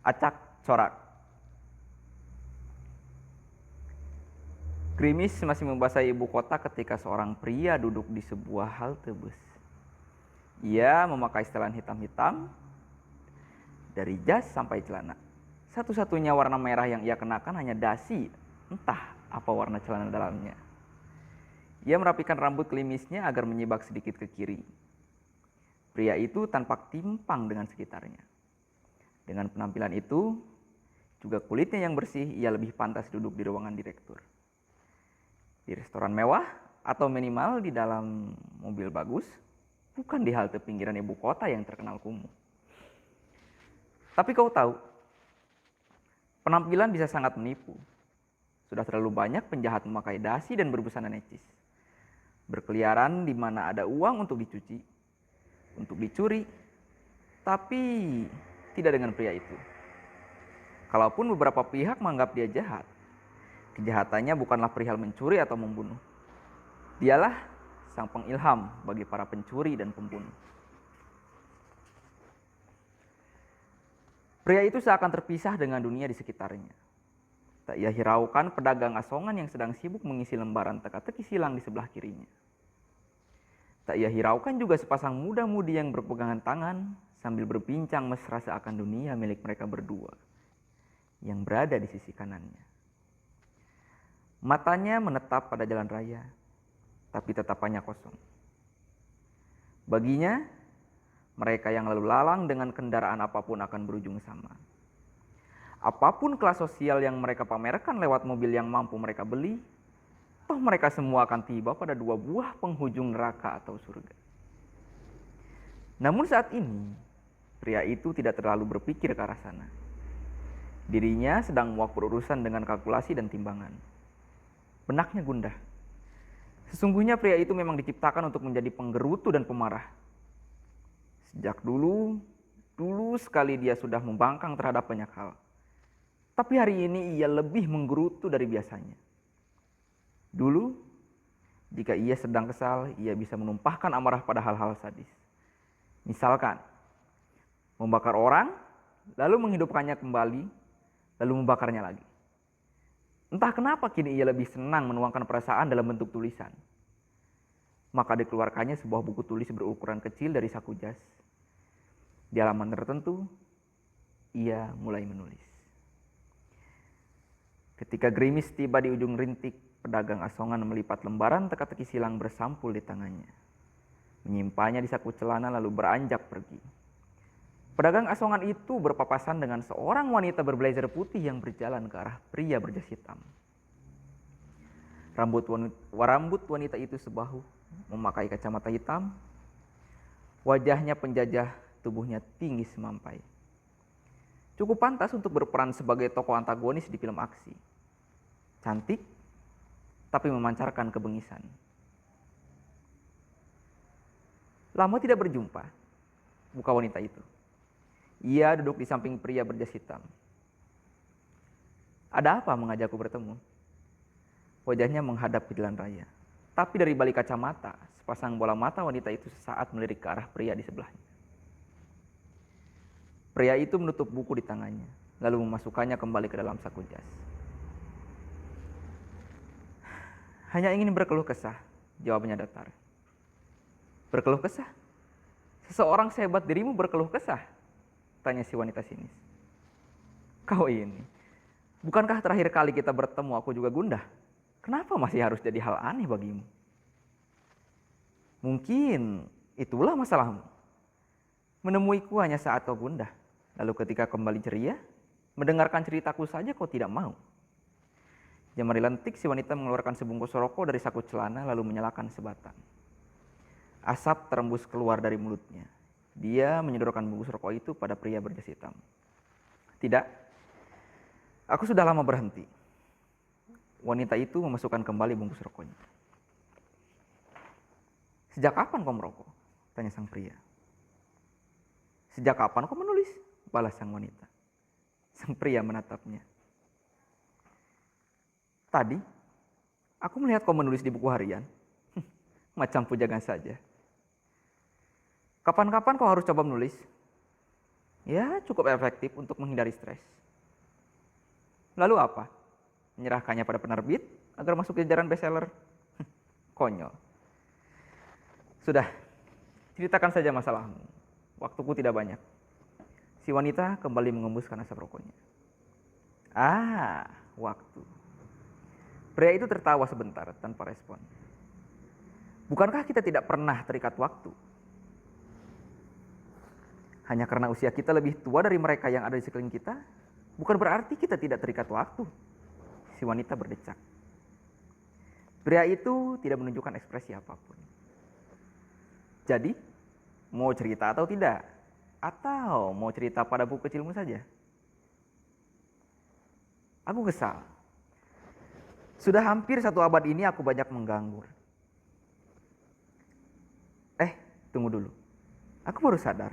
Acak corak. Gerimis masih membasahi ibu kota ketika seorang pria duduk di sebuah halte bus. Ia memakai setelan hitam-hitam dari jas sampai celana. Satu-satunya warna merah yang ia kenakan hanya dasi, entah apa warna celana dalamnya. Ia merapikan rambut klimisnya agar menyibak sedikit ke kiri. Pria itu tampak timpang dengan sekitarnya. Dengan penampilan itu, juga kulitnya yang bersih, ia lebih pantas duduk di ruangan direktur. Di restoran mewah atau minimal di dalam mobil bagus, bukan di halte pinggiran ibu kota yang terkenal kumuh. Tapi kau tahu, penampilan bisa sangat menipu. Sudah terlalu banyak penjahat memakai dasi dan berbusana necis. Berkeliaran di mana ada uang untuk dicuci, untuk dicuri, tapi tidak dengan pria itu. Kalaupun beberapa pihak menganggap dia jahat, kejahatannya bukanlah perihal mencuri atau membunuh. Dialah sang pengilham bagi para pencuri dan pembunuh. Pria itu seakan terpisah dengan dunia di sekitarnya. Tak ia hiraukan pedagang asongan yang sedang sibuk mengisi lembaran teka-teki silang di sebelah kirinya. Tak ia hiraukan juga sepasang muda-mudi yang berpegangan tangan sambil berbincang mesra seakan dunia milik mereka berdua yang berada di sisi kanannya. Matanya menetap pada jalan raya, tapi tatapannya kosong. Baginya, mereka yang lalu lalang dengan kendaraan apapun akan berujung sama. Apapun kelas sosial yang mereka pamerkan lewat mobil yang mampu mereka beli, toh mereka semua akan tiba pada dua buah penghujung neraka atau surga. Namun saat ini, pria itu tidak terlalu berpikir ke arah sana. Dirinya sedang muak berurusan dengan kalkulasi dan timbangan. Benaknya gundah. Sesungguhnya pria itu memang diciptakan untuk menjadi penggerutu dan pemarah. Sejak dulu sekali dia sudah membangkang terhadap banyak hal. Tapi hari ini ia lebih menggerutu dari biasanya. Dulu, jika ia sedang kesal, ia bisa menumpahkan amarah pada hal-hal sadis. Misalkan, membakar orang, lalu menghidupkannya kembali, lalu membakarnya lagi. Entah kenapa kini ia lebih senang menuangkan perasaan dalam bentuk tulisan. Maka dikeluarkannya sebuah buku tulis berukuran kecil dari saku jas. Di halaman tertentu, ia mulai menulis. Ketika gerimis tiba di ujung rintik, pedagang asongan melipat lembaran teka-teki silang bersampul di tangannya. Menyimpannya di saku celana lalu beranjak pergi. Pedagang asongan itu berpapasan dengan seorang wanita berblazer putih yang berjalan ke arah pria berjas hitam. Rambut wanita itu sebahu, memakai kacamata hitam. Wajahnya penjajah, tubuhnya tinggi semampai. Cukup pantas untuk berperan sebagai tokoh antagonis di film aksi. Cantik, tapi memancarkan kebengisan. Lama tidak berjumpa, buka wanita itu. Ia duduk di samping pria berjas hitam. Ada apa mengajakku bertemu? Wajahnya menghadap ke jalan raya. Tapi dari balik kacamata, sepasang bola mata wanita itu sesaat melirik ke arah pria di sebelahnya. Pria itu menutup buku di tangannya, lalu memasukkannya kembali ke dalam saku jas. Hanya ingin berkeluh kesah, jawabnya datar. Berkeluh kesah? Seseorang sehebat dirimu berkeluh kesah? Tanya si wanita sinis. Kau ini, bukankah terakhir kali kita bertemu aku juga gundah? Kenapa masih harus jadi hal aneh bagimu? Mungkin itulah masalahmu. Menemuiku hanya saat kau gundah. Lalu ketika kembali ceria, mendengarkan ceritaku saja kau tidak mau. Jemari lentik si wanita mengeluarkan sebungkus rokok dari saku celana lalu menyalakan sebatang. Asap terembus keluar dari mulutnya. Dia menyodorkan bungkus rokok itu pada pria berjas hitam. Tidak, aku sudah lama berhenti. Wanita itu memasukkan kembali bungkus rokoknya. Sejak kapan kau merokok? Tanya sang pria. Sejak kapan kau menulis? Balas sang wanita. Sang pria menatapnya. Tadi, aku melihat kau menulis di buku harian. Macam pujangan saja. Kapan-kapan kau harus coba menulis? Ya, cukup efektif untuk menghindari stres. Lalu apa? Menyerahkannya pada penerbit agar masuk ke jajaran bestseller? Konyol. Sudah, ceritakan saja masalahmu. Waktuku tidak banyak. Si wanita kembali mengembuskan asap rokoknya. Waktu. Pria itu tertawa sebentar tanpa respon. Bukankah kita tidak pernah terikat waktu? Hanya karena usia kita lebih tua dari mereka yang ada di sekeliling kita, bukan berarti kita tidak terikat waktu. Si wanita berdecak. Pria itu tidak menunjukkan ekspresi apapun. Jadi, mau cerita atau tidak? Atau mau cerita pada buku kecilmu saja? Aku kesal. Sudah hampir 1 abad ini aku banyak mengganggu. Tunggu dulu. Aku baru sadar.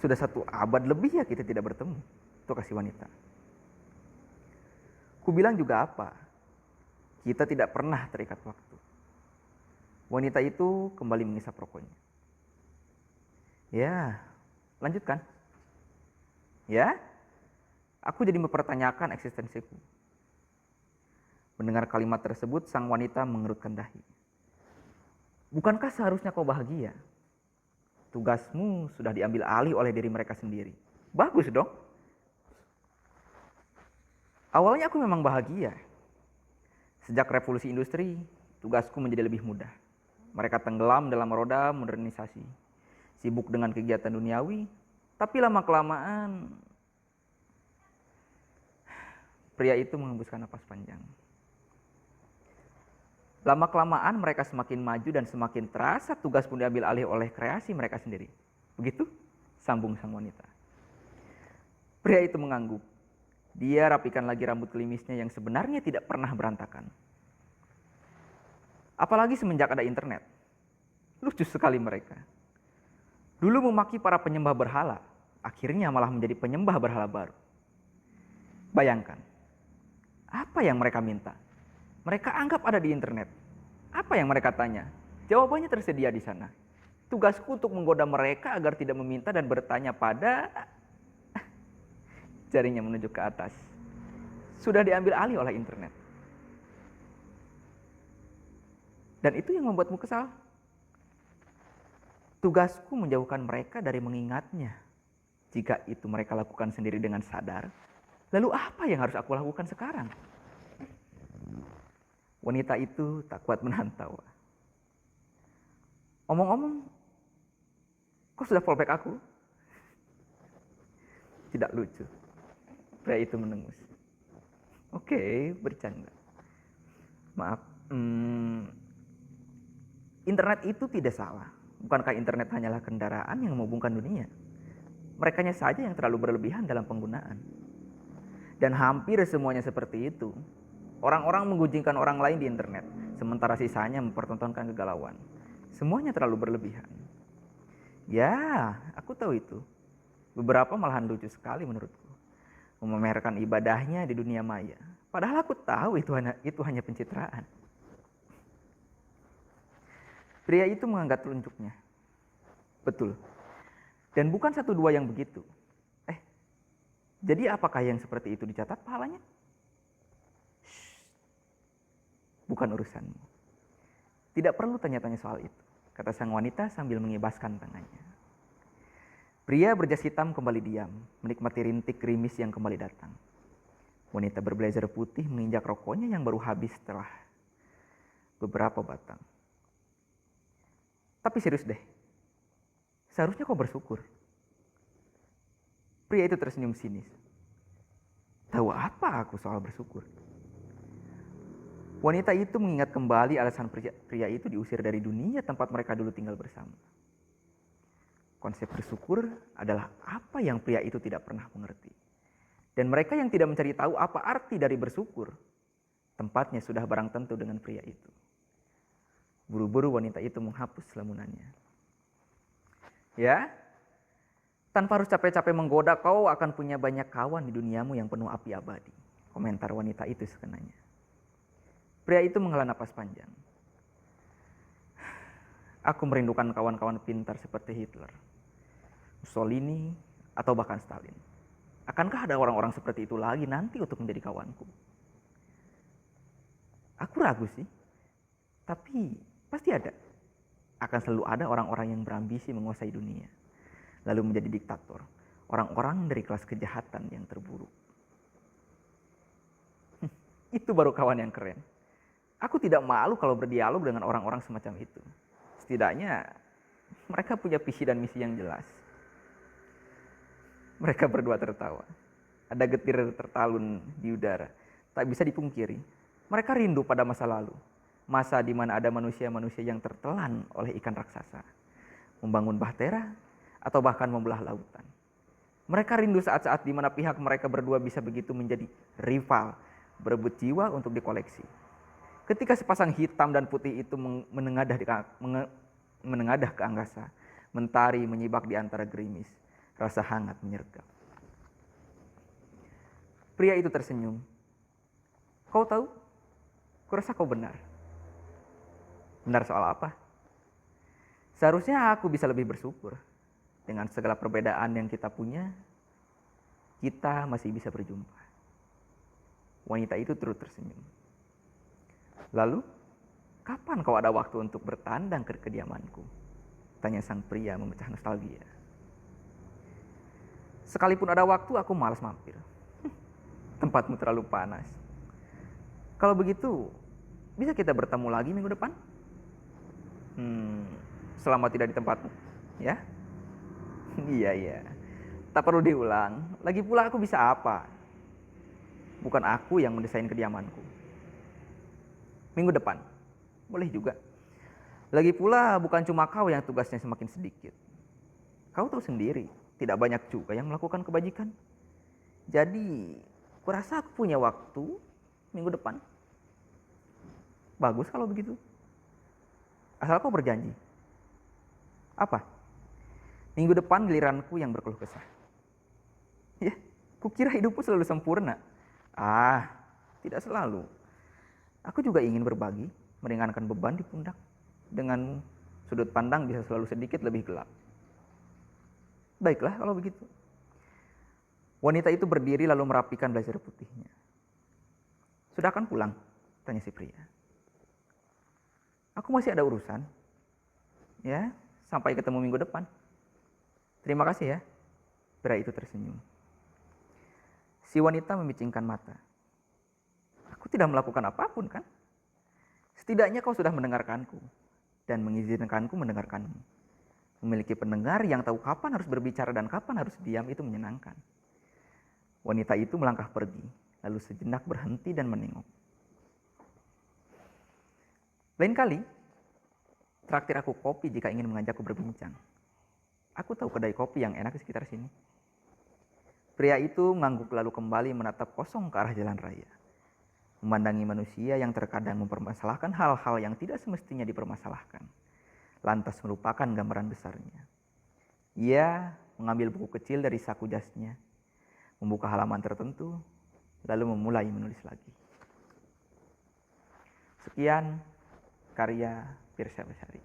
Sudah 1 abad lebih ya kita tidak bertemu. Tuh kasih wanita. Ku bilang juga apa? Kita tidak pernah terikat waktu. Wanita itu kembali mengisap rokoknya. Ya, lanjutkan. Ya, aku jadi mempertanyakan eksistensiku. Mendengar kalimat tersebut, sang wanita mengerutkan dahi. Bukankah seharusnya kau bahagia? Tugasmu sudah diambil alih oleh diri mereka sendiri. Bagus dong. Awalnya aku memang bahagia. Sejak revolusi industri, tugasku menjadi lebih mudah. Mereka tenggelam dalam roda modernisasi. Sibuk dengan kegiatan duniawi, tapi lama-kelamaan pria itu mengembuskan napas panjang. Lama-kelamaan mereka semakin maju dan semakin terasa tugas pun diambil alih oleh kreasi mereka sendiri. Begitu? Sambung sang wanita. Pria itu mengangguk. Dia rapikan lagi rambut gelimisnya yang sebenarnya tidak pernah berantakan. Apalagi semenjak ada internet. Lucu sekali mereka. Dulu memaki para penyembah berhala, akhirnya malah menjadi penyembah berhala baru. Bayangkan, apa yang mereka minta? Mereka anggap ada di internet. Apa yang mereka tanya? Jawabannya tersedia di sana. Tugasku untuk menggoda mereka agar tidak meminta dan bertanya pada... Jarinya menunjuk ke atas. Sudah diambil alih oleh internet. Dan itu yang membuatmu kesal. Tugasku menjauhkan mereka dari mengingatnya. Jika itu mereka lakukan sendiri dengan sadar, lalu apa yang harus aku lakukan sekarang? Wanita itu tak kuat menahan tawa. Omong-omong, kau sudah fallback aku? Tidak lucu. Pria itu menengus. Oke, bercanda. Maaf. Internet itu tidak salah. Bukankah internet hanyalah kendaraan yang menghubungkan dunia? Merekanya saja yang terlalu berlebihan dalam penggunaan. Dan hampir semuanya seperti itu. Orang-orang menggunjingkan orang lain di internet, sementara sisanya mempertontonkan kegalauan. Semuanya terlalu berlebihan. Ya, aku tahu itu. Beberapa malahan lucu sekali menurutku. Memamerkan ibadahnya di dunia maya. Padahal aku tahu itu hanya pencitraan. Pria itu mengangkat telunjuknya. Betul. Dan bukan 1-2 yang begitu. Jadi apakah yang seperti itu dicatat pahalanya? Bukan urusanmu. Tidak perlu tanya-tanya soal itu, kata sang wanita sambil mengibaskan tangannya. Pria berjas hitam kembali diam, menikmati rintik gerimis yang kembali datang. Wanita berblazer putih menginjak rokoknya yang baru habis setelah beberapa batang. Tapi serius deh, seharusnya kau bersyukur. Pria itu tersenyum sinis. Tahu apa aku soal bersyukur? Wanita itu mengingat kembali alasan pria itu diusir dari dunia tempat mereka dulu tinggal bersama. Konsep bersyukur adalah apa yang pria itu tidak pernah mengerti. Dan mereka yang tidak mencari tahu apa arti dari bersyukur, tempatnya sudah barang tentu dengan pria itu. Buru-buru wanita itu menghapus lamunannya. Ya, tanpa harus capek-capek menggoda, kau akan punya banyak kawan di duniamu yang penuh api abadi. Komentar wanita itu sekenanya. Pria itu menghela napas panjang. Aku merindukan kawan-kawan pintar seperti Hitler, Mussolini, atau bahkan Stalin? Akankah ada orang-orang seperti itu lagi nanti untuk menjadi kawanku? Aku ragu sih, tapi pasti ada. Akan selalu ada orang-orang yang berambisi menguasai dunia, lalu menjadi diktator. Orang-orang dari kelas kejahatan yang terburuk. Itu baru kawan yang keren. Aku tidak malu kalau berdialog dengan orang-orang semacam itu. Setidaknya mereka punya visi dan misi yang jelas. Mereka berdua tertawa. Ada getir tertalun di udara. Tak bisa dipungkiri. Mereka rindu pada masa lalu. Masa di mana ada manusia-manusia yang tertelan oleh ikan raksasa. Membangun bahtera atau bahkan membelah lautan. Mereka rindu saat-saat di mana pihak mereka berdua bisa begitu menjadi rival, berebut jiwa untuk dikoleksi. Ketika sepasang hitam dan putih itu menengadah ke angkasa, mentari menyibak di antara gerimis, rasa hangat menyergap. Pria itu tersenyum. Kau tahu? Kurasa kau benar. Benar soal apa? Seharusnya aku bisa lebih bersyukur. Dengan segala perbedaan yang kita punya, kita masih bisa berjumpa. Wanita itu turut tersenyum. Lalu, kapan kau ada waktu untuk bertandang ke kediamanku? Tanya sang pria memecah nostalgia. Sekalipun ada waktu, aku malas mampir. Tempatmu terlalu panas. Kalau begitu, bisa kita bertemu lagi minggu depan? Selama tidak di tempatmu, ya? Iya. Tak perlu diulang. Lagi pula aku bisa apa? Bukan aku yang mendesain kediamanku. Minggu depan, boleh juga. Lagi pula bukan cuma kau yang tugasnya semakin sedikit. Kau tahu sendiri, tidak banyak juga yang melakukan kebajikan. Jadi, kurasa aku punya waktu minggu depan. Bagus kalau begitu. Asal kau berjanji. Apa? Minggu depan giliranku yang berkeluh kesah. Ya, kukira hidupku selalu sempurna. Tidak selalu. Aku juga ingin berbagi, meringankan beban di pundak. Denganmu, sudut pandang bisa selalu sedikit lebih gelap. Baiklah kalau begitu. Wanita itu berdiri lalu merapikan blazer putihnya. Sudah akan pulang? Tanya si pria. Aku masih ada urusan. Ya, sampai ketemu minggu depan. Terima kasih ya. Pria itu tersenyum. Si wanita memicingkan mata. Aku tidak melakukan apapun kan? Setidaknya kau sudah mendengarkanku dan mengizinkanku mendengarkanmu. Memiliki pendengar yang tahu kapan harus berbicara dan kapan harus diam itu menyenangkan. Wanita itu melangkah pergi, lalu sejenak berhenti dan menengok. Lain kali, traktir aku kopi jika ingin mengajakku berbincang. Aku tahu kedai kopi yang enak di sekitar sini. Pria itu mengangguk lalu kembali menatap kosong ke arah jalan raya. Memandangi manusia yang terkadang mempermasalahkan hal-hal yang tidak semestinya dipermasalahkan. Lantas melupakan gambaran besarnya. Ia mengambil buku kecil dari saku jasnya, membuka halaman tertentu, lalu memulai menulis lagi. Sekian karya Pirsa Besari.